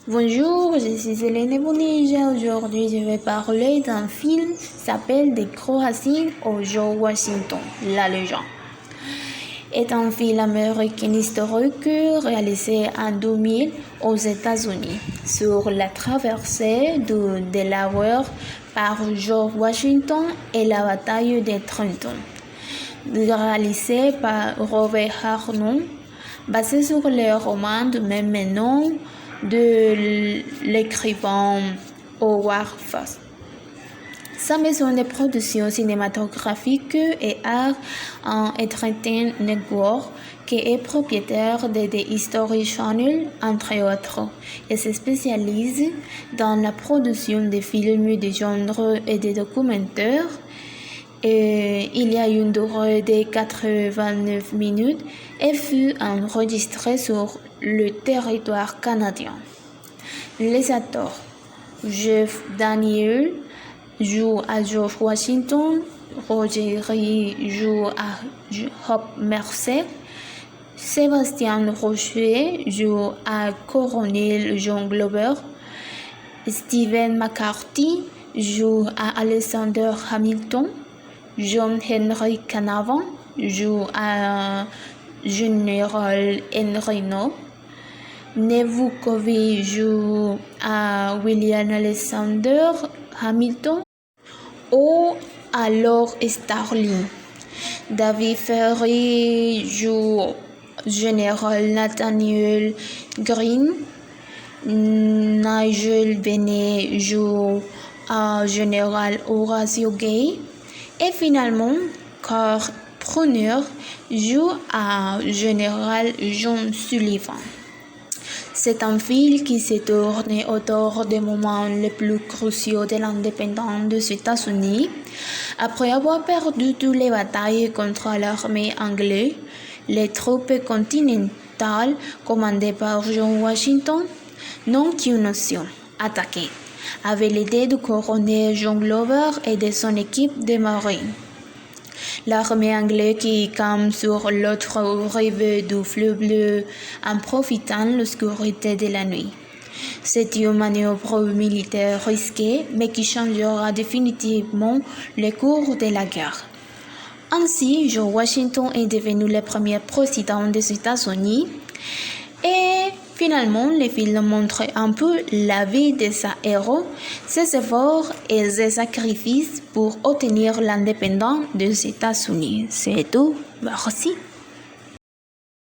Bonjour, je suis Hélène Bonija. Aujourd'hui, je vais parler d'un film qui s'appelle Des Croatiens au George Washington, la légende. C'est un film américain historique réalisé en 2000 aux États-Unis sur la traversée du Delaware par George Washington et la bataille de Trenton. Réalisé par Robert Harnon, basé sur le roman du même nom de l'écrivain Howard Foss. Sa maison de production cinématographique est Art and Entertainment Network, qui est propriétaire de The History Channel, entre autres, et se spécialise dans la production de films de genre et de documentaires. Il y a une durée de 89 minutes et fut enregistré sur le territoire canadien. Les acteurs: Jeff Daniels joue à George Washington, Roger Ray joue à Hope Mercer, Sébastien Rocher joue à Colonel John Glover, Stephen McCarthy joue à Alexander Hamilton, John Henry Canavan joue à Général Henry No, Nevu Covey joue à William Alexander Hamilton ou à Lord Starling. David Ferry joue Général Nathaniel Greene, Nigel Bennet joue à Général Horatio Gay et finalement Carl Brunner joue à Général John Sullivan. C'est un film qui s'est tourné autour des moments les plus cruciaux de l'indépendance des États-Unis. Après avoir perdu toutes les batailles contre l'armée anglaise, les troupes continentales commandées par George Washington n'ont qu'une option: attaquer, avec l'aide du colonel John Glover et de son équipe de marines. L'armée anglaise qui campe sur l'autre rive du fleuve Bleu en profitant de l'obscurité de la nuit. C'est une manœuvre militaire risquée, mais qui changera définitivement le cours de la guerre. Ainsi, George Washington est devenu le premier président des États-Unis et finalement, le film montre un peu la vie de sa héros, ses efforts et ses sacrifices pour obtenir l'indépendance des États-Unis. C'est tout. Merci.